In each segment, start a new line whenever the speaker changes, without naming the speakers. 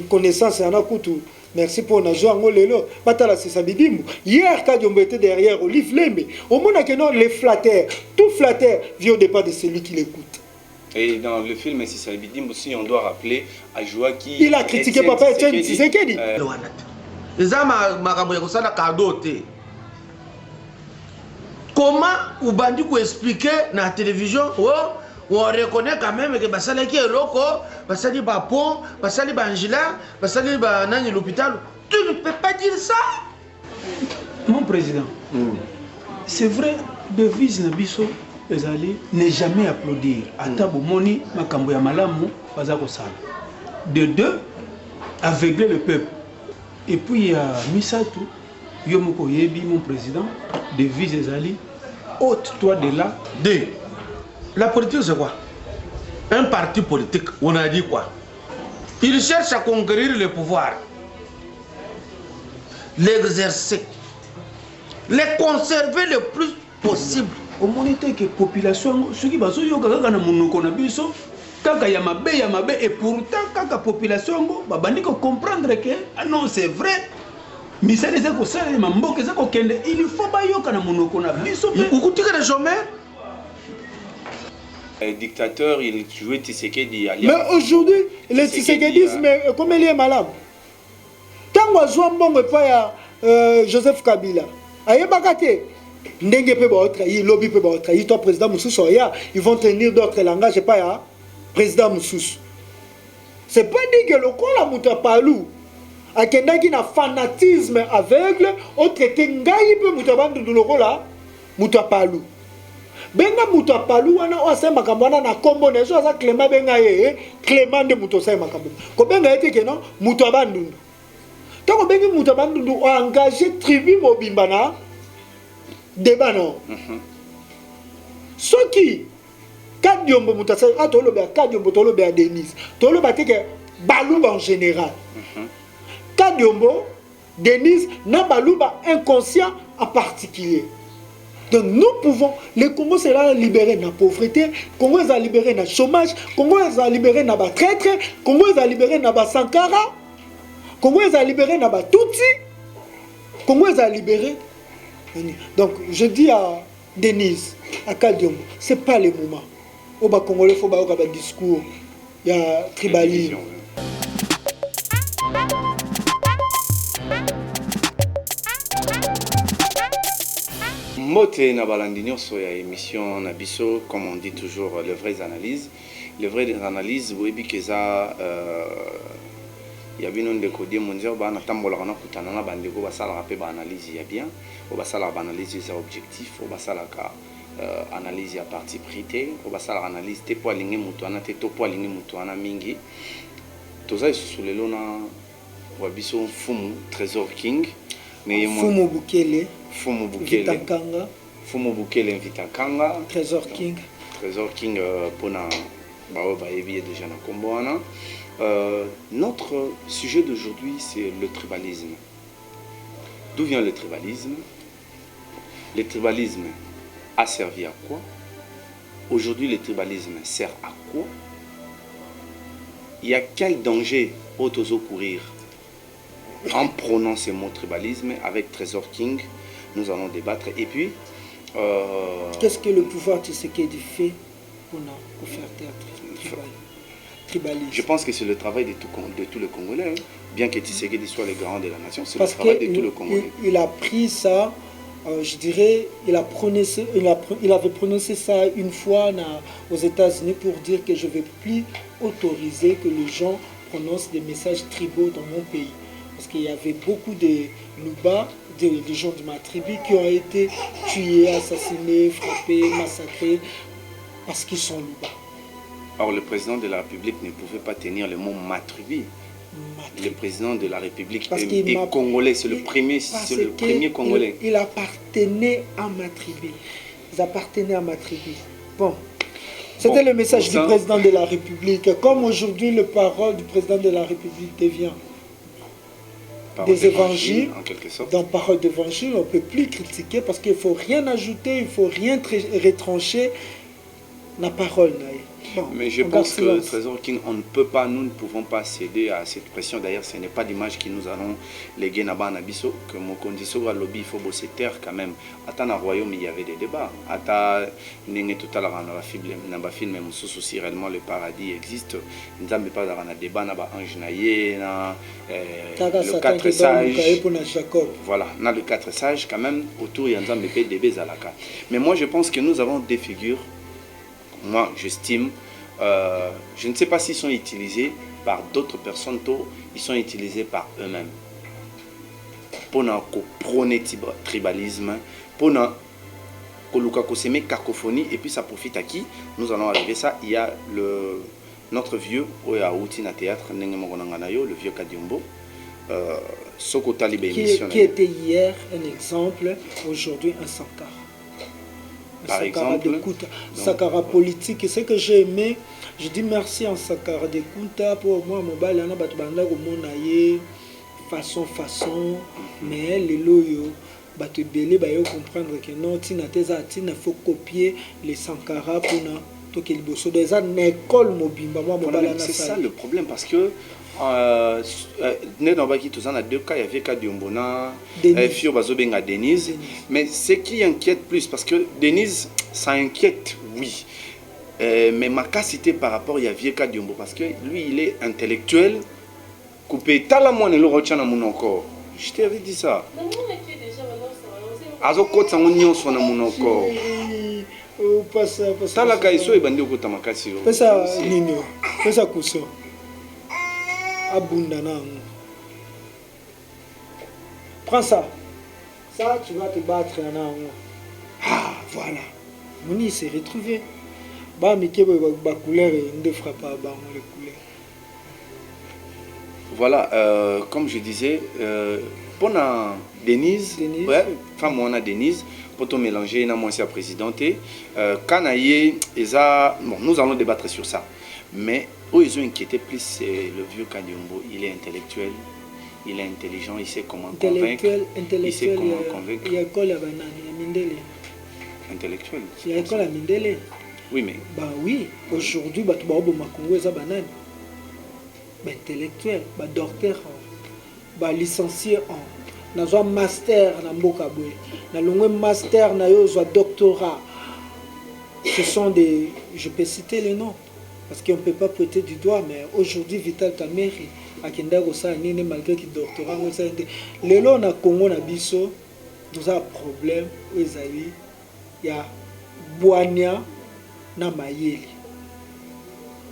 connaissance en akutu. Merci pour la joie en lelo. Batala c'est Sabidimbo. Hier quand on était derrière Olive Lembe, au monde que non les flatteurs, tout flatteur vient au départ de celui qui l'écoute.
Et dans le film c'est Sabidimbo aussi on doit rappeler à Joa qui
il a critiqué papa Etienne Tshisekedi.
Ezama makambo ya kosala cadeau te. Comment Ubandi ko expliquer na télévision on reconnaît quand même que basali qui est loco, basali ba pont, basali ba angela, basali ba nani l'hôpital. Tu ne peux pas dire ça.
Mon président, c'est vrai, devise na biso ezali ne jamais applaudir. Ata bomoni makambo ya malamu baza ko sala. De deux, aveugler le peuple. Et puis il y a Misatu, Yomoko Yebi, mon président, devise ezali ôte-toi de là.
Deux. La politique, c'est quoi? Un parti politique, on a dit quoi? Il cherche à conquérir le pouvoir, l'exercer, les conserver le plus possible.
Au moins, que la population, ceux qui sont là, kaka ya mabe et pourtant kaka population babandi ko comprendre que ah non c'est vrai misali za ko sala mamboke za ko kende il faut bayoka na monoko na biso pe
ukutika na chômeur.
Le dictateur, il jouait Tshisekedi.
Mais aujourd'hui, le Tshisekedisme, comme il est malade. Quand on joue un bon repas à Joseph Kabila, aïe bagate, ndenge pe ba trahi, lobby pe ba trahi, toi président Moussous ils vont tenir d'autres langages pas ya président Moussous. C'est pas dit que le kola muta palou, a kendaki na fanatisme aveugle, au traité ngai pe muta bandu du lokola muta palou. Benga muto palu wana ose makambo wana na kombo na so za Clément benga ye Clément de muto sai makambo ko benga ete ke non muto abandundu to ko bengi muto abandundu o engagé tribu mobimba na débat non soki kadiombo muto sai atolo be kadiombo tolo be Denise tolo bateke baluba en général kadiombo Denise na baluba inconscient en particulier. Donc nous pouvons, le Congo sera libéré de la pauvreté, le Congo sera libéré de la chômage, le Congo sera libéré de la traître, le Congo sera libéré de la Sankara, le Congo sera libéré de la Tutsi, le Congo sera libéré. Donc je dis à Denise, à Kadiombo, ce n'est pas le moment. Au Congolais, il faut avoir un discours, il y a tribalisme.
Mote na balandinyo so ya émission na biso comme on dit toujours les vraies analyses. Les vraies analyses vous voyez que ça ya bino ndeko die monzero ba na tambola kana kutana na bandeko ba sala pe ba analyse ya bien o ba sala ba analyse ya objectif o ba sala ka analyse ya parti prité o ba sala analyse te po alingi mutu ana te to po alingi mutu ana mingi toza isulelo na wa biso fumu Trésor King mais
fumu Bukele
Fumu Bukele
Vitakanga
Fumu Bukele Vitakanga
Trésor King
pona bao ba ebi déjà na komboana. Notre sujet d'aujourd'hui c'est le tribalisme. D'où vient le tribalisme? Le tribalisme a servi à quoi? Aujourd'hui le tribalisme sert à quoi? Il y a quel danger au tozo courir en prenant ce mot tribalisme avec Trésor King? Nous allons débattre. Et puis...
qu'est-ce que le pouvoir Tshisekedi fait pour faire théâtre tribalisme?
Je pense que c'est le travail de tout le Congolais. Hein. Bien que Tshisekedi soit le grand de la nation, c'est le travail de tout le Congolais.
Il a pris ça, je dirais, il avait prononcé ça une fois aux États-Unis pour dire que je ne vais plus autoriser que les gens prononcent des messages tribaux dans mon pays. Parce qu'il y avait beaucoup de Luba, des gens de ma tribu qui ont été tués, assassinés, frappés, massacrés, parce qu'ils sont Luba.
Alors le président de la République ne pouvait pas tenir le mot ma tribu. Le président de la République est congolais, c'est le premier Congolais.
Il appartenait à ma tribu. Ils appartenaient à ma tribu. Bon. C'était le message du président de la République. Comme aujourd'hui, le parole du président de la République devient des évangiles,
en quelque sorte.
Dans parole d'évangile, on ne peut plus critiquer parce qu'il ne faut rien ajouter, il ne faut rien retrancher la parole. Bon,
mais je pense que Trésor King, on ne peut pas, nous ne pouvons pas céder à cette pression. D'ailleurs, ce n'est pas l'image que nous allons léguer Naba Nabiso, que mon condition à lobby, il faut bosser terre quand même. À dans le royaume, il y avait des débats. À n'est tout à l'heure dans la film, même si réellement le paradis existe, nous n'avons pas dans un débat, ange naïe, le 4 sages. Voilà, dans le 4 sages, quand même, autour, il y a un bébé Zalaka. Mais moi, je pense que nous avons des figures. Moi, j'estime, je ne sais pas s'ils sont utilisés par d'autres personnes, ils sont utilisés par eux-mêmes. Pour prôner le tribalisme, pour s'aimer cacophonie, et puis ça profite à qui? Nous allons arriver ça. Il y a notre vieux, au théâtre, le vieux Kadiumbo,
qui était hier un exemple, aujourd'hui un Sankara.
Par
Sankara
exemple,
d'écoute, Sankara politique, et ce que j'ai aimé, je dis merci en Sankara d'écoute pour moi, mon bal, façon, mais les loyaux, tu comprendre que non, il faut copier les Sankara pour
c'est ça le problème, parce que dans deux cas, il y avait Kadiumbona, Fio Bazobenga Denise. Mais ce qui inquiète plus, parce que Denise, ça inquiète, oui. Mais ma capacité par rapport, il y a Vieux Kadiumbo, parce que lui, il est intellectuel. Coupé, talamon et le retient dans mon corps. Je t'avais dit ça. Azo côte sans union sur mon corps. Tala kaiso et bandi au tamakasi.
Pesa nino, pesa kuso. Abunda na. Prends ça. Ça, tu vas te battre en un. Ah, voilà. Moni s'est retrouvé. Bah, mais qui ba couleur ne fera pas bah les couleurs.
Voilà, comme je disais, pour Denise, ouais, femme on a Denise, pour tout mélanger, moi c'est la présidente. Kanaye, bon, nous allons débattre sur ça. Mais où ils ont inquiété plus, c'est le vieux Kadiumbo. Il est intellectuel, il est intelligent, il sait comment convaincre. Il sait comment convaincre.
Il y a école à Banane, il y a Mindele.
Intellectuel.
Il y a école à Mindele.
Oui, mais.
Bah oui, aujourd'hui, bah tu vas au Congo, ça banane. Bah intellectuel, bah docteur, bah licencié en. N'a un master na mboka boy. Na longwe master na yo soit doctorat. Ce sont des, je peux citer les noms parce qu'on ne peut pas pointer du doigt, mais aujourd'hui Vital Kamerhe akenda kosa nini malgré qu'il doctorat ngo ça le lo na Congo na biso nous a problème ezali ya Bwania na mayele.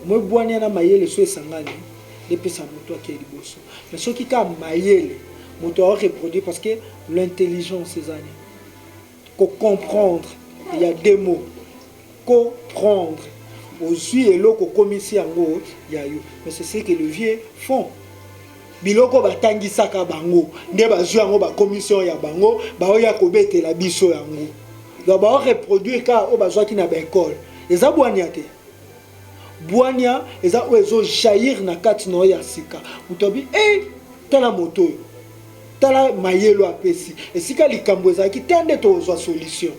Moi Bwania na mayele so esangani depuis sa moto qui est liboso. Mais ce qui ka mayele moto a reproduit parce que l'intelligence ces années. Comprendre, il y a des mots. Comprendre. Aussi et l'eau commissi en gros, il y a eu. Mais c'est ce que les vieux font. Biloko batangi saka bango, ne bazu yango ba commission ya bango, ba oya kobete la biso yango. Donc ba reproduire ka o bazwa ki na ba école. Eza Bwania te. Bwania eza o ezo jaillir na kati no ya sika. Mutobi tala moto. Tala mayelo apesi. Et si ka likambo ezaki tande to zo solution.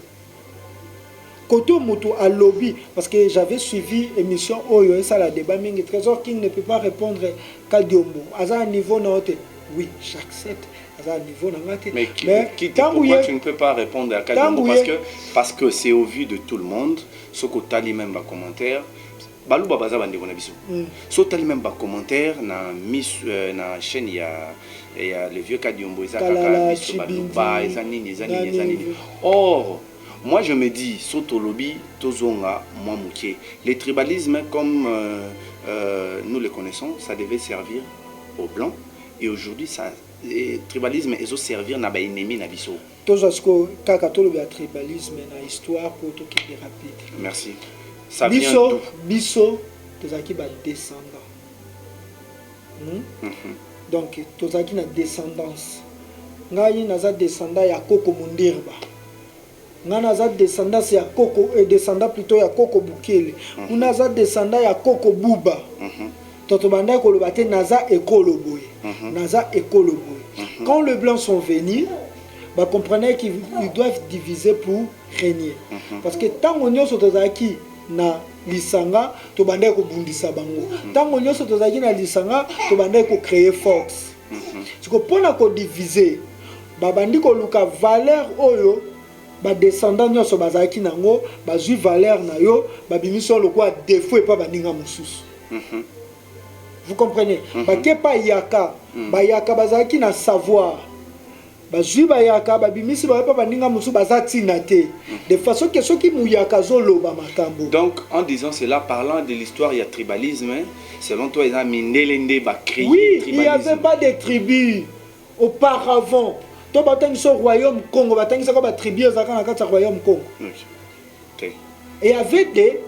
Koto Moutou à lobby, parce que j'avais suivi l'émission Oyo et ça la débat, mais Trésor King ne peut pas répondre Kadiombo. À un niveau note, oui, j'accepte. À un niveau note.
Mais pourquoi tu ne peux pas répondre à Kadiombo? Parce que c'est au vu de tout le monde, ce que tu as même dans commentaire. Balou Babaza bande ko na biso. So tali même ba commentaire na na chaîne il y a le vieux Kadiombo ezaka biso baluba ezanini. Or moi, je me dis, Sotolobi, Tozonga, Mwamouké. Le tribalisme, comme nous le connaissons, ça devait servir aux Blancs. Et aujourd'hui, le tribalisme est aussi servir à l'ennemi.
Tozasko, Kakatolobi a tribalisme, na histoire pour tout qui est rapide.
Merci. Ça vient d'où?
Bisso, Tozaki ba descendant. Donc, Tozaki na descendance. Ngayi naza descendant ya Koko Mundirba. Ngana descendance ya Koko descendant plutôt ya Koko Bukele. Unaza descendant ya Koko Buba. Toto banda ko lobate naza ekoloboy. Naza ekoloboy. Quand les blancs sont venus, comprenez qu'ils doivent diviser pour régner. Parce que tant on y a tozaki na lisanga to bandai ko bundisa bango tango nyonso tozaki na lisanga to bandai ko créer force siko pona ko diviser babandi ko luka valeur oyo ba descendant nyonso bazaki nango bazui valeur na yo babimiso lokwa défaut et pas baninga mosusu. Vous comprenez? Bake pa yaka bayaka bazaki na savoir bazui bayaka babimisi ba pa baninga mosusu bazati na te de façon que ceux qui muyaka zoloba makambo.
Donc en disant cela, parlant de l'histoire il y a tribalisme, hein? Selon toi ils ont mindelende ba créer
oui,
tribalisme.
Il n'y avait pas de tribus auparavant. To batangi so royaume Congo batangi sako ba tribu ezaka na kati ya royaume Congo.
Okay.
Et il y avait des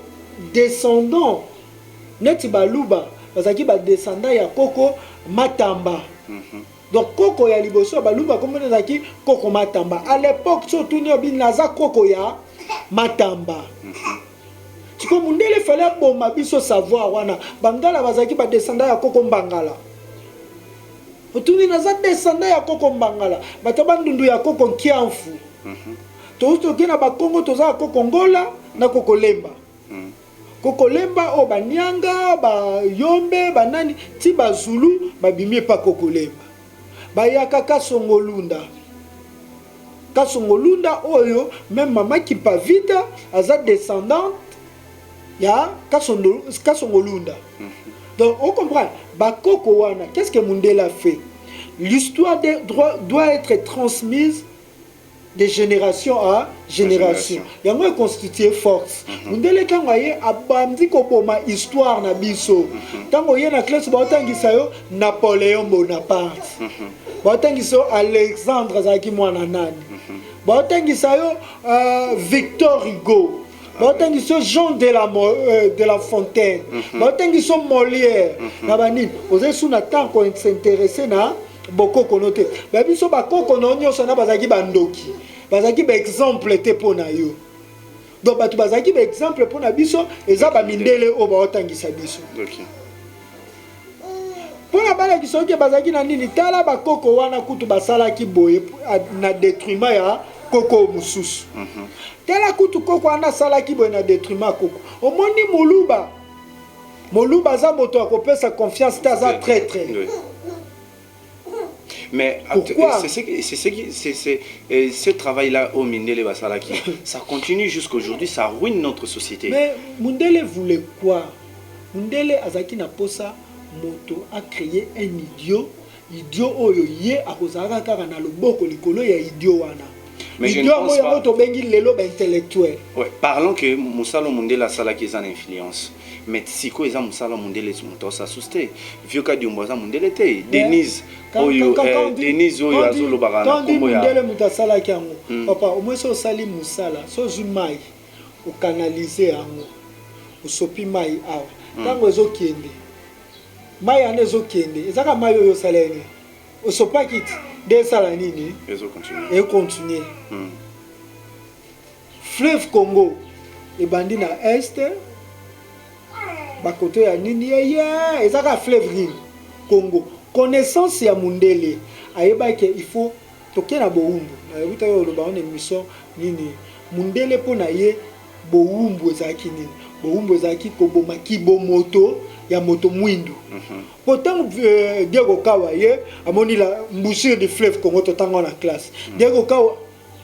descendants neti baluba bazaki ba descendants ya Koko Matamba. Donc Koko ya liboso baluba comme ezaki Koko Matamba. À l'époque surtout ni obi naza Koko ya Matamba. Tu comme ndele fallait bomba biso savoir wana bangala bazaki ba descendants ya Koko Mbangala. Otuni naza descendant ya Koko Mbangala bataba ndundu ya Koko Kiamfu. Tozo kena ba Kongo toza Koko Ngola na Koko Lemba. Koko Lemba o banyanga ba yombe banani ti bazulu babimie pa Koko Lemba. Bayaka Kasongolunda. Kasongolunda oyo même mama qui pa vita aza descendante ya Kasongolunda. Donc on comprend bakoko wana qu'est-ce que Mundele fait? L'histoire doit être transmise de génération à génération. Yango est constitué force. Mundele kango ye abandi ko boma histoire na biso. Tango ye na classe ba otangisa yo Napoléon Bonaparte. Ba otangisa Alexandre azaki mwana nani. Ba otangisa yo Victor Hugo. Baotangiso Jean de la Fontaine, baotangiso Molière, nabani, oze sous na temps qu'on s'intéressait na boko konote. Babiso bako kononyo sana bazaki bandoki. Bazaki ba exemple te pona yo. Donc batu bazaki ba exemple pona biso eza ba mindele o baotangisa biso. OK. Pona bala kisoki bazaki na nini tala bakoko wana kutu basala ki boye na détruiment ya Koko mususu. Tela kutu Koko ana sala ki boye na détruiment Koko. Omoni Moluba. Moluba za moto akopesa confiance taza très.
Mais ce travail-là au Mindele Basalaki, ça continue jusqu'aujourd'hui, ça ruine notre société.
Mais Mundele voulait quoi? Mundele azaki na posa moto a créé un idiot oyo ye akozaka kaka na loboko likolo ya idiot wana.
Mais je ne pense pas.
Intellectuel.
Ouais, parlons que Moussalo Mundela Salaki est en influence. Mais Siko est en Moussalo Mundela sa susté. Vieux cas du Mboisa Mundela était. Denise Oyo Azolo Barana.
Quand dit Mundela Mutasala Kiango, papa, au moins so sali Moussala, so zumai, au canaliser ango, au sopi mai awa. Quand ozo kiende, mai anezo kiende, ezaka mai oyo salene, au sopa kiti. Des salanini et continuer. Fleuve Congo et bandi na est bakoto ya nini ya ezaka fleuve nini Congo connaissance ya Mundele ayeba ke il faut toke na boumbu na yuta yo loba on émission nini Mundele pona ye boumbu ezaki nini boumbu ezaki koboma kibomoto ya moto mwindu. Pourtant Diego Kawa ye amoni la embouchure du fleuve Congo totango na classe. Diego Kawa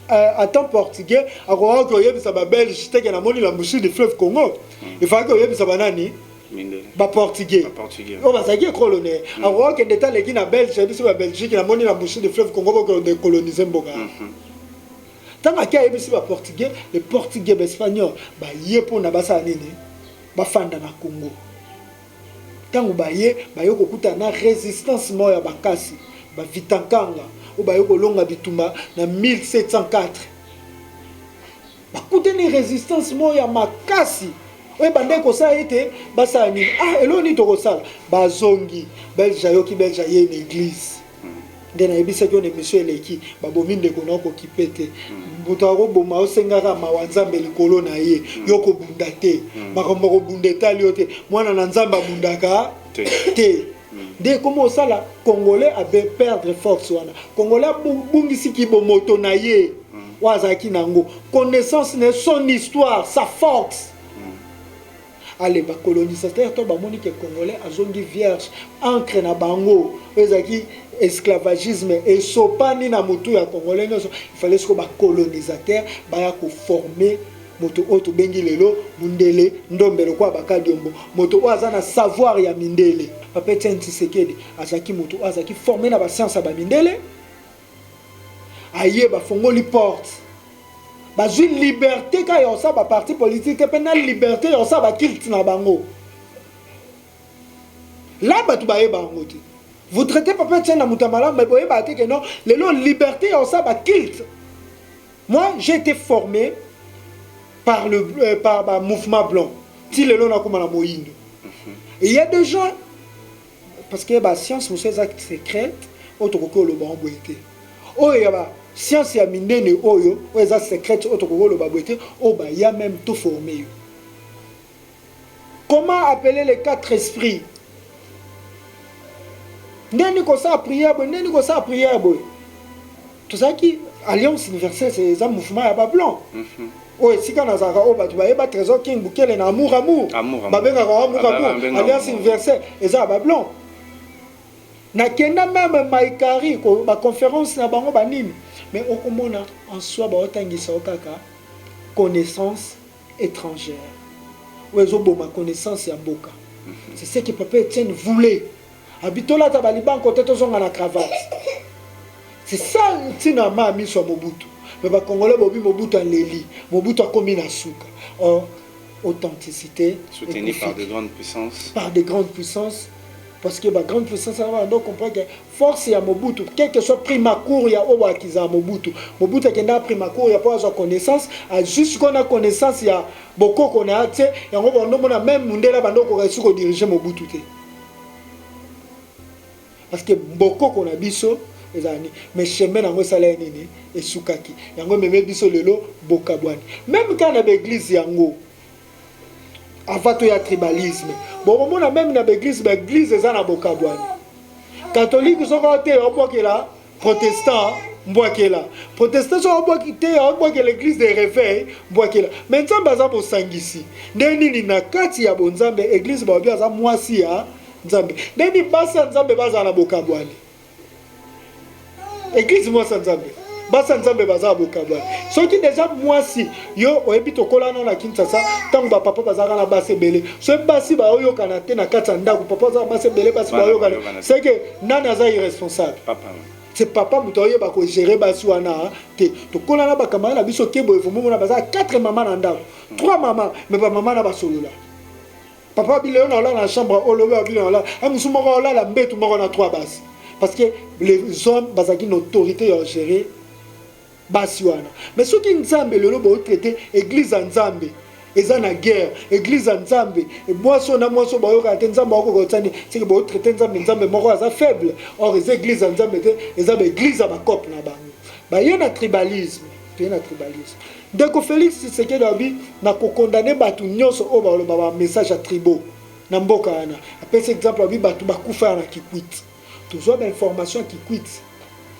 à temps portugais akora ko yebisa ba belge teke na moni la embouchure du fleuve Congo. Il fallait que yebisa banani ba portugais. O bazaki colonel. Akora que d'état leki na belge biso ba belgique na moni la embouchure du fleuve Congo pour décoloniser Mboka. Tant que yebisa ba portugais, les portugais espagnol ba yepo na basa nini ba fanda na Congo. Tango baye bayoko kuta na résistance moya bakasi ba vitankanga o bayoko longa bitumba na 1704 bakuta ni résistance moya makasi o bande ko sa ete basa ni eloni to ko sala bazongi belja yoki belja ye une église ndena ebisa ko ne monsieur eleki babomi ndeko na ko kipete buto ko boma o sengaka mawanzambe likolo na ye yoko bunda te makombo ko bundeta liote mwana na nzamba bundaka te de comment ça la congolais avait perdre force wana congolais bungisi ki bomoto na ye wazaki nango connaissance ne son histoire sa force allez ba colonisateur to ba moni que congolais azongi vierge ancre na bango ezaki esclavagisme et sopani na mutu ya congolais il fallait que ba colonisateur ba ya ko former moto oto bengi lelo mundele ndombelo kwa bakadiombo moto oaza na savoir ya mindele papa Etienne Tshisekedi azaki moto azaki formé na ba science ba mindele aye ba fongoli porte bazwi liberté ka yo sa ba parti politique pe na liberté yo sa ba kilt na bango là ba tu ba yeba ngoti vous traitez papa Etienne na mutamala mais boye ba te que non lelo liberté yo sa ba kilt. Moi j'ai été formé par le mouvement blanc. Si le long a comme la moïne. Et il y a des gens parce que la science c'est acte secrète autre que le bambouété. Oh il y a science ya mindene oyo ou les actes secrètes autre que le bambouété oh bah il y a même tout formé. Comment appeler les 4 esprits? Neni ko sa prière boy, neni ko sa prière boy. Tout ça qui Alliance universelle c'est un mouvement ya ba blanc. Oh, si quand on a oh bah tu vas y battre trésor king bouquet amour bah ben amour alliance universelle et ça bah blanc na kenda même maikari ko ba conférence na bango ba nini mais au komona en soi ba otangisa okaka connaissance étrangère ou ezobo ma connaissance ya mboka c'est ce que papa Etienne voulait habitola ta baliban côté to zonga na cravate c'est ça tina ma mi so Mobutu. Mais les Congolais, Mobutu a l'éli, Mobutu a commis la souka. Or, authenticité.
Soutenu par de grandes puissances.
Par de grandes puissances. Parce que la grande puissance, on comprend que force il y a Mobutu. Quel que soit prima cour, il y a Owa qui a Mobutu. Mobutu qui a prima cour, il n'y a pas de connaissance. Juste qu'on a connaissance, il y a beaucoup qu'on a. Et on a même Mundela Bando qui a réussi à diriger Mobutu. Parce que beaucoup qu'on a biso. Mais chemin dans salaire nini et soukaki yango meme biso lelo bokabwani même quand na l'église yango avato ya tribalisme bon on a même na l'église eza na bokabwani catholique soko te obokela protestant mbwakela protestant soko obokite obokela l'église de réveil mbwakela mais nzambe aza bosangisi ndenini na kati ya bonzambe église ba bia za mwasi ya nzambe ndeni basa nzambe baza na bokabwani Église moi sans Nzambe. Basa Nzambe baza bokabwa. Ce qui déjà moi si yo oyebi tokola na Kinshasa tant ba papa baza na base belé. Ce basi ba oyo kana te na kata ndako papa baza base belé basi ba oyo kana. C'est que nana za irresponsable. Papa. C'est papa mutoye ba ko gérer basi wana te. Tokola na ba kamala na biso kebo evomo na baza 4 mamans na ndako. 3 mamans mais ba maman na ba solola. Papa bileo na la chambre olobe bileo la. Amusuma ko la mbetu moko na 3 basi. Parce que les hommes bazaki une autorité à gérer basiwana mais ceux qui nzambe le lobo traité église nzambe eza na guerre église nzambe et moi ba yo ka nzambe ko kotani c'est que bo traité nzambe moko aza faible or les églises nzambe eza ba église ba cop na bango ba yena tribalisme Ndeko Félix Tshisekedi abi na ko condamner batu nyonso o ba lo ba message à tribaux na mboka ana après cet exemple abi batu ba kufa na Kikwit. Toujours d'informations qui quittent.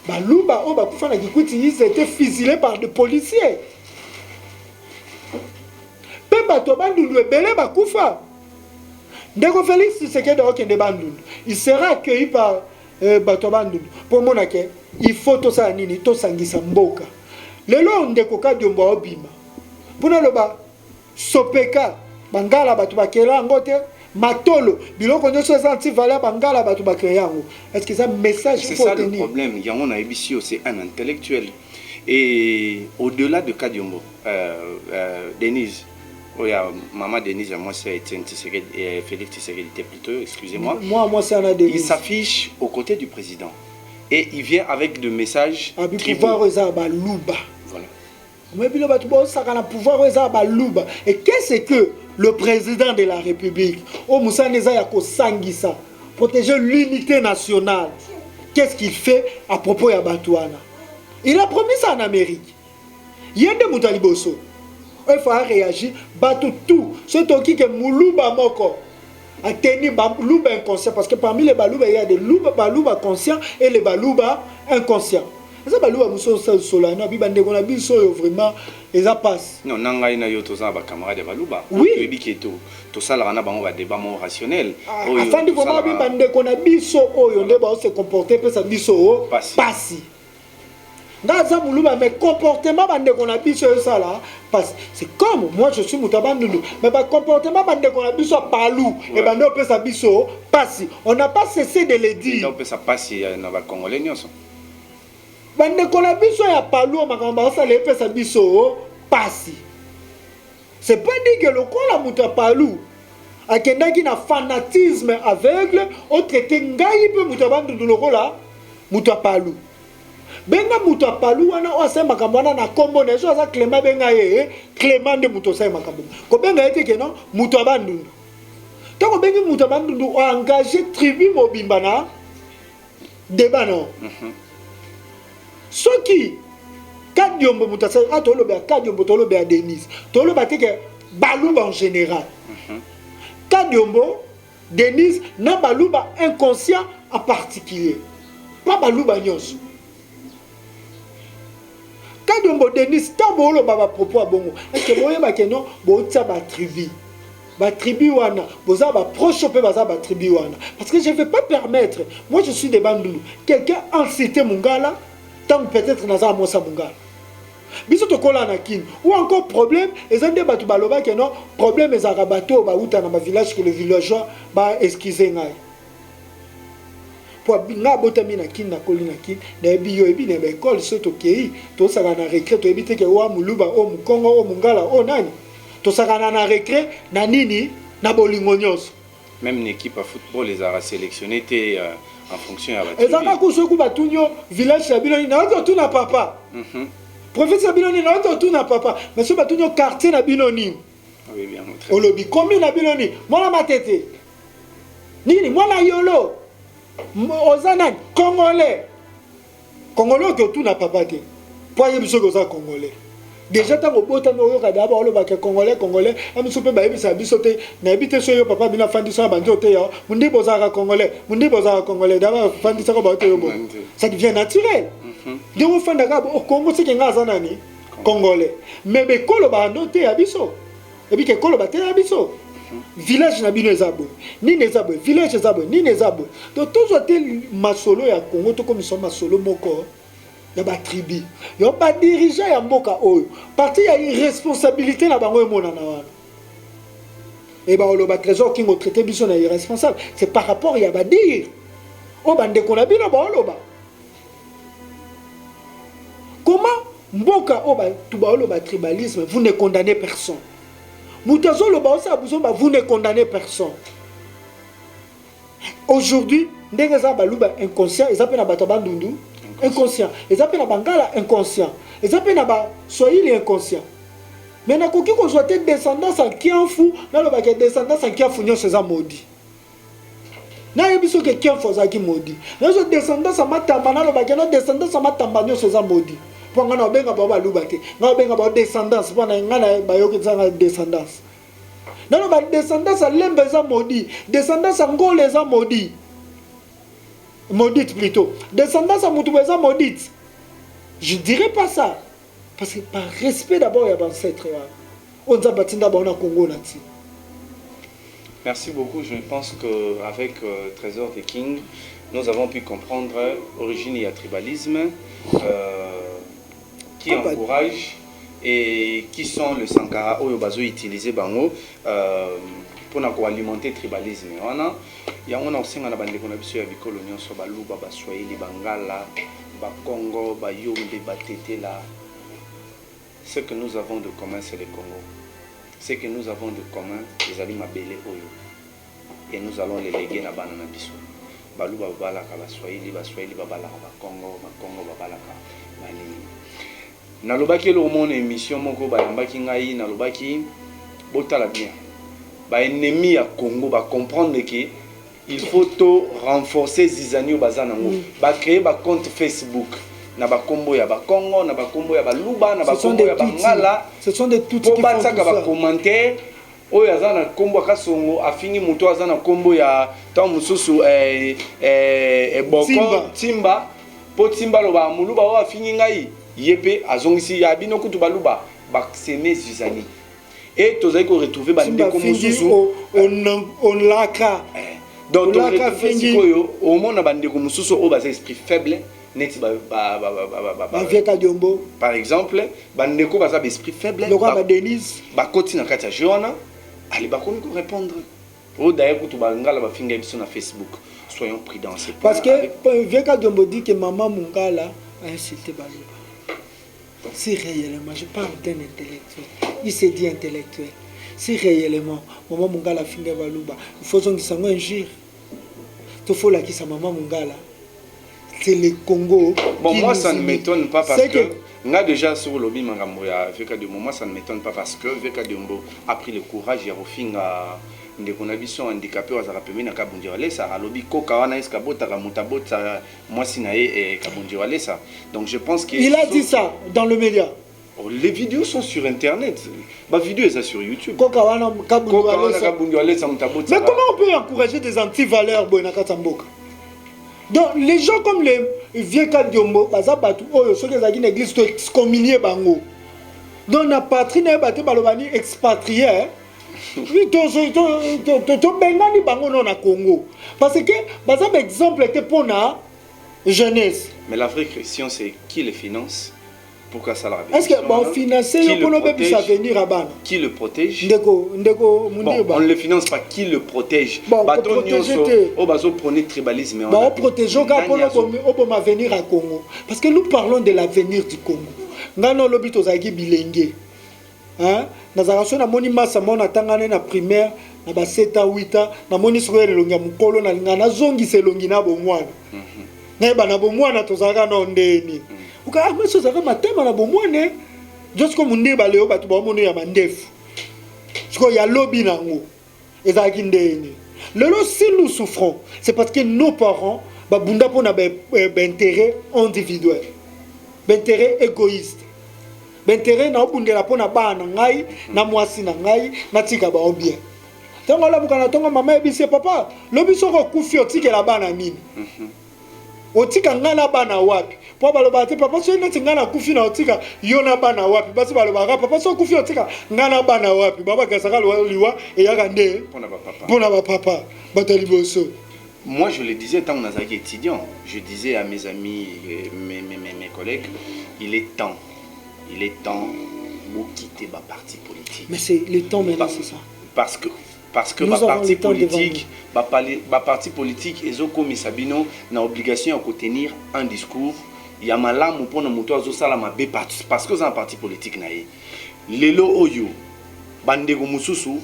Balouba, oh, Bakoufana qui quittent, ils étaient fusillés par des policiers. Ndeko Félix Tshisekedi okende Bandundu. Il sera accueilli par Bato Bandundu. Pour mon accueil, il faut tout ça nini, tout sangisa mboka. Lelo ndeko Kadiomba obima. Puna loba sopeka bangala batu bakela ngote. Matolo, biloko nyonso eza anti-valeur bangala batu bakreyango. Est-ce que ça message
c'est ça le problème. Yango na ebisio c'est un intellectuel. Et au-delà de Kadiombo, Denise, maman Denise, moi c'est Etienne Tshisekedi et Félix Tshisekedi plutôt, excusez-moi.
Moi c'est Anna Denise.
Il s'affiche aux côtés du président et il vient avec des messages tribaux.
Voilà. Et qu'est-ce que le président de la République, au Moussa Neza Yako Sangisa, protéger l'unité nationale, qu'est-ce qu'il fait à propos de Batouana? Il a promis ça en Amérique. Il y a des Moutaliboso. Il faut réagir, battre tout. C'est qui que Moulouba Moko a tenu Balouba inconscient. Parce que parmi les Balouba, il y a des Balouba conscients et les Balouba inconscients. ça baluba muso solana bi bande kona biso yo vraiment eza passe
non nangai na yo toza ba camarade ya baluba
oui
to biketo to sala na bango ba débat mo rationnel
afandi ko ba bi bande kona biso oyo nde ba se comporter pesa biso pasi Ngaza muluba mais comportement bande kona biso yo sala parce c'est comme moi je suis mutabandulu mais ba comportement bande kona biso palou et bande pesa biso pasi on n'a pas cessé de le dire
on pesa pasi na ba congolais nyonso
bande kona biso ya palou makamba sala pesa biso pasi c'est pas dit que le kola muta palou akendaki na fanatisme aveugle au traité ngai pe mutabandulu lokola muta palou benga muto apalu wana ose makambo wana na kombo na zo za Clément benga ye Clément de muto sa makambo ko benga ete ke non muto abandundu to ko bengi muto abandundu o engagé tribu mobimba na débat non soki kadiombo muto sa atolo be kadiombo tolo be Denise tolo ba te ke baluba en général kadiombo Denise na baluba inconscient en particulier pas baluba nyonso Kadombo Denis tabolo baba propos bongo est-ce que boye ba keno bo tsa ba tribu wana boza ba proche pe baza ba tribu wana parce que je ne vais pas permettre moi je suis de Bandundu quelqu'un en cité Mungala tant peut-être naza mosa Mungala biso to kola na kin ou encore problème ezande batu baloba keno problème ezaka bato ba uta na ba village que le villageois ba excuser ngai pour nga botami na kin na koli na kin na biyo ebi na école soto kei to saka na récré to ebite ke wa muluba o mukongo o mungala o nani to saka na récré na nini na bolingo nyonso
même une équipe à football les a sélectionné en fonction ya
batu ezaka ku soku batunyo village ya biloni na to tuna papa professeur biloni na to tuna papa mais so batunyo quartier na biloni
oui bien montré
olobi commune na biloni mwana matete nini mwana yolo Ozana congolais que tout n'a pas battu pour y biso koza congolais déjà tant au bota no yoka d'abord olo ba congolais am sope ba ebisa biso te na ebite so yo papa bina fandi so banjo te yo mundi bozaka congolais d'abord fandi so ba te yo ça devient naturel de wo fanda ka au Congo c'est que ngaza nani congolais mais be kolo ba note ya biso et puis que kolo ba te ya biso village na bino ezabo ni nezabo village ezabo ni nezabo donc tous hôtel masolo ya Congo to comme sont masolo moko ya ba tribu yo ba dirigeant ya mboka oyo parti ya irresponsabilité na bango emona na wana et ba lo ba trésor kingo traité biso na irresponsable c'est par rapport ya ba dire o bande ko na bino ba lo ba comment mboka o ba tu ba lo ba tribalisme vous ne condamnez personne. Vous ne condamnez personne. Aujourd'hui, les gens inconscient, ils appellent Batabandundu inconscient, ils appellent Bangala inconscient, ils appellent Swahili inconscient. Mais na koki ko soit descendance en qui en fou, na lo ba descendance en qui en fou nyo seza maudit. Na yebiso ke qui en fou za ki maudit. Na so descendance en matamba na lo ba no descendance en matamba nyo seza maudit. Pour nga na benga baba lubate nga benga ba descendance pour nga na ba yoki zanga descendance na ba descendance à lembe za maudit descendance à ngole za maudit maudite plutôt descendance à mutu za maudite je dirais pas ça parce que par respect d'abord ya ancêtre on za batinda ba na Congo nati.
Merci beaucoup. Je pense qu'avec Trésor des King, nous avons pu comprendre l'origine et le tribalisme qui encourage et qui sont les Sankara ou les utilisés pour alimenter le tribalisme. Il y a aussi un bande de coloniaux sur Baluba, Baswahili, Bangala, Bakongo, Bayombe, Batetela. Ce que nous avons de commun, c'est le Congo. Ce que nous avons de commun, les aliments belé Oyo. Et nous allons les léguer na banana biso. Baluba Balaka, Baswahili, Baswahili, Babalaka, Bakongo, Bakongo, Babalaka, Manini. Nalobaki le monde émission moko bayambaki ngai nalobaki botala bien ba ennemi ya Congo ba comprendre que il faut to renforcer zizani bazana ngo ba créer ba compte Facebook na ba kombo ya ba Congo na ba kombo ya ba Luba na ba kombo ya Bangala
ce sont des tout qui font
ça ba commentaire oyo azana kombo akasongo afini muto azana kombo ya ta mususu boko timba potimba loba muluba wa fini ngai yepe azongisi ya bino kutu baluba bakseme zizani et tozali ko retrouver bandeko mususu
on laka
donc sikoyo au mona bandeko mususu o basa esprit faible neti par exemple bandeko basa esprit faible
ba Denise
bakoti na kati ya jona ali bakomi ko répondre o d'ailleurs kutu bangala ba finga biso na Facebook. Soyons prudents.
Parce que Vieka Diombo dit que maman Mungala a insulté Baluba. Si réellement, je parle d'un intellectuel, il s'est dit intellectuel. Si réellement, maman Mungala a fini Baluba, il faut que ça injure. Il faut que ça maman Mungala. C'est le Congo.
Bon, moi ça ne m'étonne pas parce que on a déjà sur le lobby Mangamboya Vieka Diombo. Moi ça ne m'étonne pas parce que Vieka Diombo a pris le courage et a refait ndeko na biso handicapé wa zakapemi na Kabundi Walesa alobi koka wana eska botaka mutabota mwasi na ye Kabundi Walesa. Donc je pense que
il a dit ça dans le média.
Les vidéos sont sur internet. Ma vidéo est sur YouTube.
Koka wana
Kabundi Walesa mutabota.
Mais comment on peut encourager des anti-valeurs boy na Katamboka? Donc les gens comme les Vieka Diombo bazabatu oyo soki ezaki na église to excommunier bango. Donc na patrie na baté balobani expatrié. Oui, to bengani bango non na Congo parce que par exemple exemple était pour la jeunesse.
Mais la vraie question c'est qui les finance pour que ça la
est-ce que bon financer pour le bébé venir à ban
qui le protège
ndeko
bon, on ne le finance pas qui le protège baton nyonso o bazo prôner tribalisme
on protéger ka pour ma venir à Congo parce que nous parlons de l'avenir du Congo ngano lobito zaki bilenge. Hein? Nazarasyo na moni masa mona tangane na primaire na ba 7 à 8 ans na moni soyele longa mukolo na ngana zongi se longi na bomwana. Na ba na bomwana tozaka na ndeni. Uka ameso zaka matema na bomwana just comme ndé ba leo batu ba mono ya mandefu. Siko ya lobby nango ezaki ndeni. Lelo si nous souffrons, c'est parce que nos parents ba bunda pona ba intérêt individuel. Ba intérêt égoïste. Bentéré na obundela pona bana ngai na mwasi na ngai na tika ba obien. Tango la bukana tonga mama ebise papa, lobi soko kufi otikela bana nini. Otika ngana bana wapi? Po baloba te papa so neti ngana kufi na otika yona bana wapi? Basi baloba papa so kufi otika ngana bana wapi? Baba kasaka liwa e yaka nde
pona ba papa.
Pona ba papa batali boso.
Moi, je le disais tant qu'on a étudiant, je disais à mes amis, mes collègues, il est temps de quitter ma parti politique.
Mais c'est le temps maintenant, c'est ça.
Parce que ma parti politique, ils ont commis Sabino, n'a obligation de tenir un discours. Il y a malam pour nous parce que c'est un parti politique naïe. Lelo oyo, bandego mususu,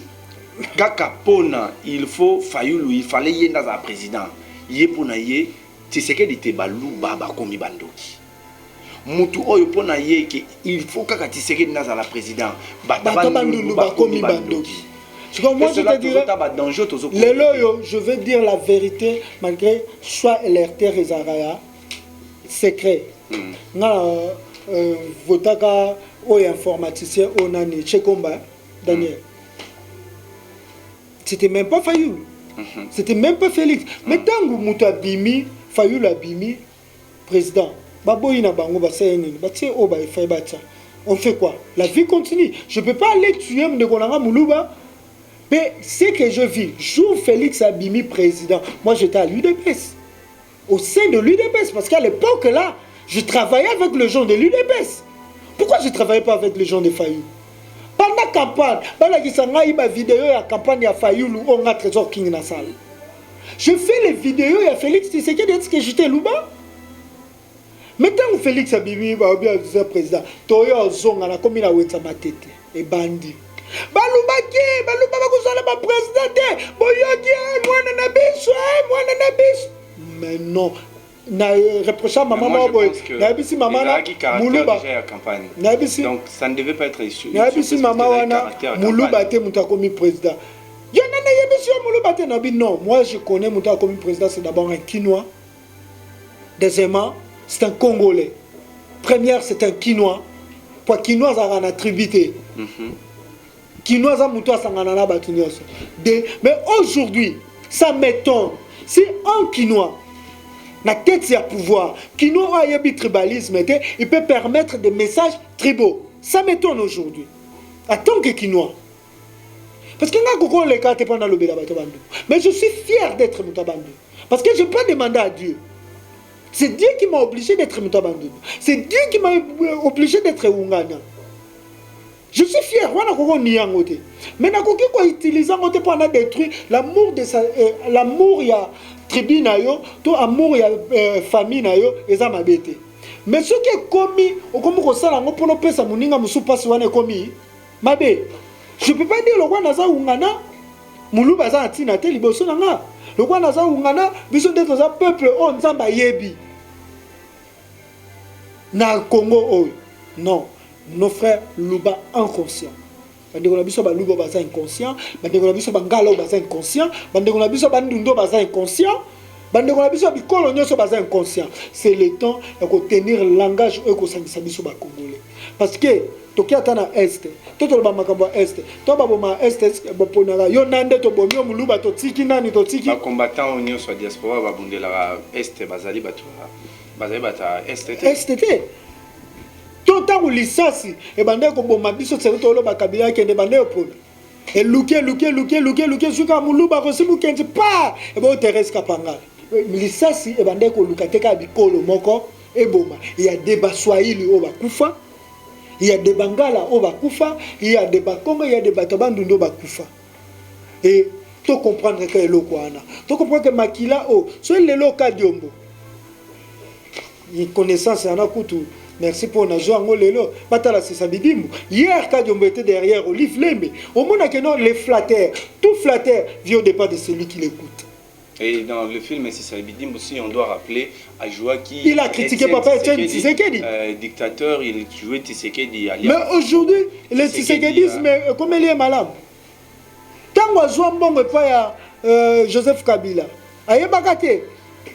kaka pona, il faut Fayulu, il fallait y dans un président. Yé pona yé, tu sais qu'elle était balou baba komi bandoki. Mutu oyo pona ye que il faut kaka tu sais qu'elle dans la président.
Batabandu bakomi bandoki. Moi je te dirais, Lelo, je veux dire la vérité malgré soit LRT Rezaraya secret. Na votaka o informaticien onani Chekomba Daniel. C'était même pas Fayulu. C'était même pas Félix. Mais tant que Mouta Bimi, Fayulu a Bimi, président, Baboïna Bango Basséni, Batsé Oba et Faybatsa. On fait quoi? La vie continue. Je ne peux pas aller tuer Mdekonanga Moulouba. Mais ce que je vis, jour Félix Abimi président, moi j'étais à l'UDPS. Au sein de l'UDPS, parce qu'à l'époque là, je travaillais avec les gens de l'UDPS. Pourquoi je ne travaillais pas avec les gens de Fayulu? Pendant la campagne, pendant que ça a eu ma vidéo à la campagne à Fayulu, on a Trésor King dans la salle. Je fais les vidéos à Félix Tshisekedi que j'étais Louba. Maintenant, Félix Abimi, le président, Toyo Zonga, la commune à Wetsamatete, et Bandi. Balubaki, Baluba, président, Boyogi, moi, Nanabiso, moi, Nanabiso. Mais non. Na reprochant maman boy na bisi maman na muluba na bisi
donc ça ne devait pas être issu
na bisi maman wana muluba te mutakomi président yo nana yebisi muluba te na bi non moi je connais mutakomi président c'est d'abord un Quinois, deuxièmement c'est un Congolais, première c'est un Quinois pour Quinois ça na tribité Quinois ça muto sangana na batu nyonso mais aujourd'hui ça m'étonne si un Quinois la tête à pouvoir, qui n'a pas un tribalisme, il peut permettre des messages tribaux. Ça m'étonne aujourd'hui. En tant que Kinois. Parce que mais je suis fier d'être Moutabandou. Parce que je ne peux pas demander à Dieu. C'est Dieu qui m'a obligé d'être Moutabandou. C'est Dieu qui m'a obligé d'être Oungana. Je suis fier. Mais je vais utiliser pour détruire l'amour de sa, l'amour il y a tribu nayo, tout amour il y a famille nayo, et ça m'a bêté. Mais ce qui est commis, au comme on s'en a pour nos pèses à moninga musupa suane commis, mabé. Je peux pas dire le roi naza ungana, moulou baza atina te liboso nanga. Le roi naza ungana, biso d'être un peuple on zamba yebi. Na Congo oh non, nos frères luba inconscients. Bandeko na biso ba luba baza inconscient, bandeko na biso bangala baza inconscient, bandeko na biso bandundo baza inconscient. Bandeko na biso bikolo nyonso baza inconscient. C'est le temps de tenir le langage eko sangisa biso ba congolais. Parce que toki atana est, toto ba makambo est, to ba boma est boponaka yo nande to bomio muluba to tiki nani to tiki.
Ba combattant au nyonso diaspora ba bundela est bazali batu. Bazali bata est.
Est. Tota ku lisasi e bandeko boma biso tselo to lo ba kabila kende bandeko pona. Et luke suka muluba ko simu kenzi pa e bo Thérèse Kapanga. Lisasi e bandeko lukateka bikolo moko e boma. Il y a des baswahili o bakufa. Il y a des Bangala au Bakufa, il y a des Bakongo, il y a des Batabandundo Bakufa. Et tu comprends que le Kouana. Tu comprends que Makila, oh, c'est le local d'Yombo. Une connaissance, en a coutu. Merci pour nous jouer en lelo. Batala c'est Sabidimbo. Hier, quand Yombo était derrière, au livre Lembe, au monde a que non, les flatteurs, tout flatteur vient au départ de celui qui l'écoute.
Et dans le film Sabidimbo aussi, on doit rappeler Ajoua qui...
Il a critiqué Papa Etienne Tshisekedi.
Dictateur, il jouait Tshisekedi.
Mais aujourd'hui, le Tshisekedisme, comme il est malade. Tant qu'on joue un bon repas à Joseph Kabila, aïe bagate,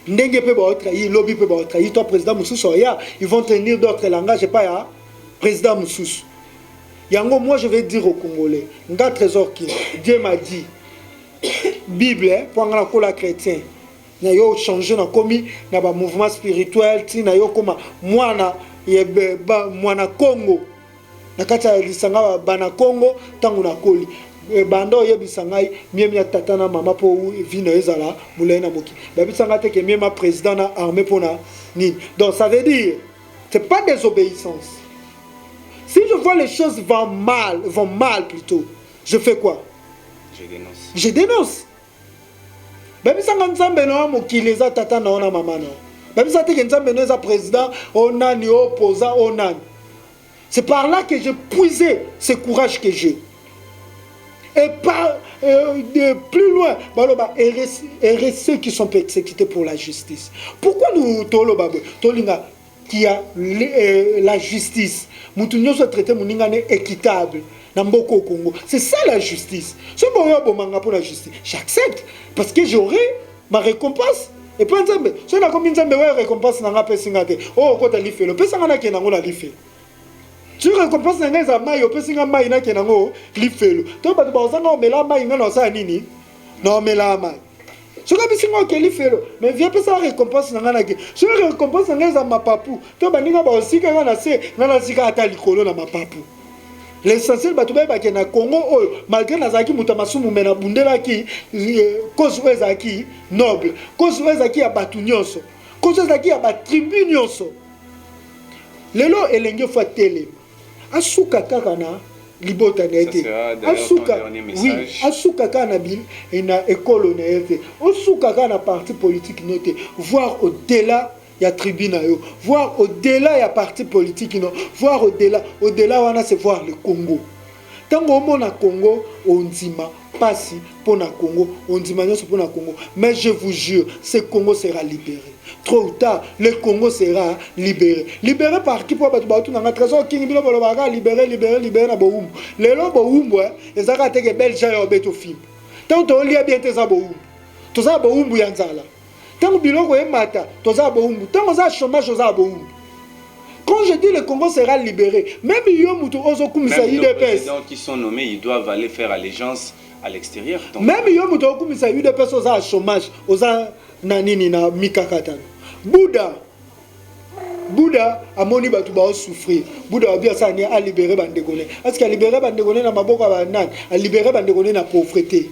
ndenge peut ba trahir, lobby peut ba trahir, toi président Moussous Oya, ils vont tenir d'autres langages, pas ya président Moussous. Yango, moi je vais dire aux Congolais, nga trésor qui, Dieu m'a dit, Bible, pour la chrétien, na yo changer na komi na ba mouvement spirituel, ti na yo koma mwana yebe ba mwana Congo. Na kata lisanga bana Congo tangu na koli. Bando yebisanga miemi ya tata na mama po vino ezala mulena moki. Ba bisanga te ke miema président na armée pona ni. Donc ça veut dire c'est pas désobéissance. Si je vois les choses vont mal plutôt, je fais quoi? Je dénonce. Même si on a mokili za tata na ona mama na. Même si on a président, on a ni opposant, on a. C'est par là que j'ai puisé ce courage que j'ai. Et par de plus loin, RSC qui sont persécutés pour la justice. Pourquoi nous tolinga qui a la justice, nous sommes traités équitable. C'est ça la justice. Si je pour la justice, j'accepte parce que j'aurai ma récompense. Et puis, si on a combien de récompense, on a fait oh, quand tu as fait le peu, on a fait. Si on récompense, on a fait maille, on peut faire maille, on a fait. Donc, on met la maille, on a fait nini. Non, mais la maille. Si on a fait mais viens pas ça récompense, on a fait. Si on récompense, on a fait ma papou. Donc, on a aussi quand on a fait, on a fait à l'icolo dans ma papou. L'essentiel c'est que na Congo malgré nazaki mutamasu mumena bundela ki cause ezaki noble cause ezaki ya batu nyonso cause ezaki ya ba tribu nyonso lelo elenge fa tele asuka kaka na libota na ete asuka oui asuka kaka na bil na école na ete asuka kaka na parti politique noté voir au-delà il y a tribune, voir au-delà il y a parti politique, voir au-delà on a c'est voir le Congo. Tant qu'on a Congo, on dit pas si pour le Congo, on dit pas pour le Congo. Mais je vous jure, ce Congo sera libéré. Trop ou tard, le Congo sera libéré. Libéré par qui pour battre dans la trésor qui libéré na boum. Les lots boum les arrêtés que Belge a obéi au film. Tant on lit bien tes aboum. Tous ça boum yanzala. Tant que biloko est mata, toza boumbu. Tant que ça chômage, toza boumbu. Quand je dis le Congo sera libéré, même
les présidents qui sont nommés, ils doivent aller faire allégeance à l'extérieur.
Même UDPS aux chômage, aux nanini na mikakatan. Bouddha a moni batu ba souffrir. Bouddha a bien ça a libéré bandegone. Est-ce qu'il a libéré bandegone na maboko banan, a libéré bandegone na pauvreté.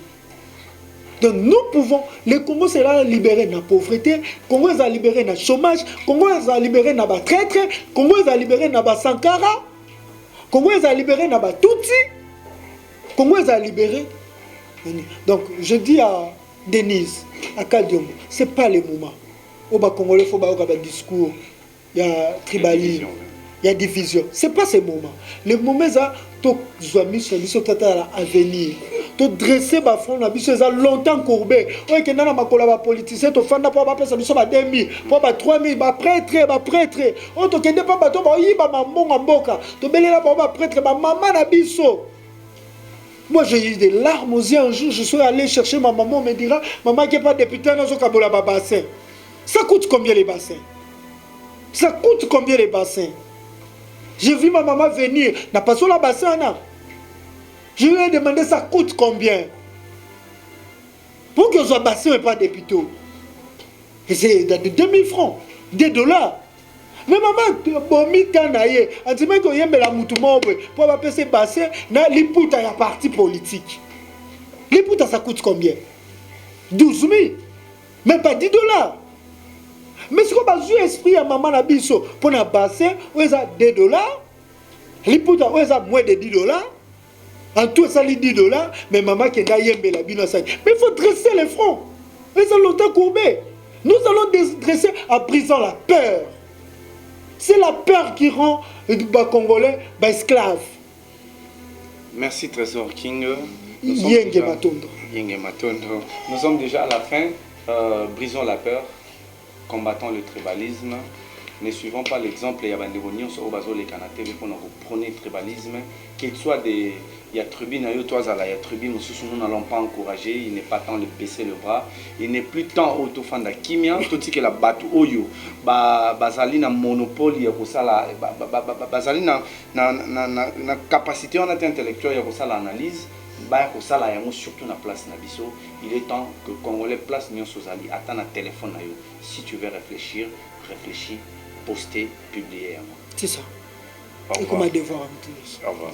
Donc nous pouvons, le Congo sera libéré de la pauvreté, le Congo sera libéré de la chômage, le Congo sera libéré de la traître, le Congo sera libéré de la Sankara, le Congo sera libéré de la Tutsi, le Congo sera libéré. Donc je dis à Denise, à Kadiom, ce n'est pas le moment. Au Congolais, il faut avoir un discours. Il y a tribalisme, il y a division. Ce n'est pas ce moment. Le moment, c'est que à venir. Tu dresser ma front, c'est longtemps courbé. Oui, que nana makola ba politicien, tu fanda pour ba pesa biso ba 2000, pour ba 3000, ba prêtre. On te kende pas bato ba yiba maman mboka. Tu belela ba prêtre ba maman na biso. Moi, j'ai eu des larmes aux yeux un jour. Je suis allé chercher ma maman. On me dira, maman qui n'est pas députée, dans un bassin. Ça coûte combien les bassins? Ça coûte combien les bassins? J'ai vu ma maman venir. N'a pas sur la bassin, là. Je lui ai demandé, ça coûte combien? Pour que ce bassin n'est pas député. Et c'est de 2000 francs, des dollars. Mais maman, bomi kanaye, antima ko yembe la mutumobwe, pour appeler ces bassins, na liputa ya parti politique. Liputa ça coûte combien? 12 000, même pas 10 dollars. Mais ce qu'on a joué esprit à maman na biso, pour un bassin, où ils ont 2 dollars, liputa où ils ont moins de 10 dollars, en tout ça les 10 dollars, mais maman qui a yembe la bino. Mais il faut dresser les fronts, ils ont longtemps courbé. Nous allons dresser en brisant la peur. C'est la peur qui rend les Congolais esclaves.
Merci Trésor King.
Yenge Matondo.
Nous sommes déjà à la fin. Brisons la peur, combattons le tribalisme. Ne suivons pas l'exemple. Il y a des gens qui prônent le tribalisme. Qu'il soit des... Il y a tribu, il y a tribu, nous n'allons pas encourager. Il n'est pas temps de baisser le bras. Il n'est plus temps autofanda kimia. Tout ce que la batu oyo, bazali na monopole, il y a la bazali na capacité intellectuelle, il y a l'analyse. Surtout na place na biso. Il est temps que Congolais place Nyon Sozali attend un téléphone. Si tu veux réfléchir, réfléchis, poster, publier.
C'est ça.
Au revoir.
Au revoir.
Au revoir.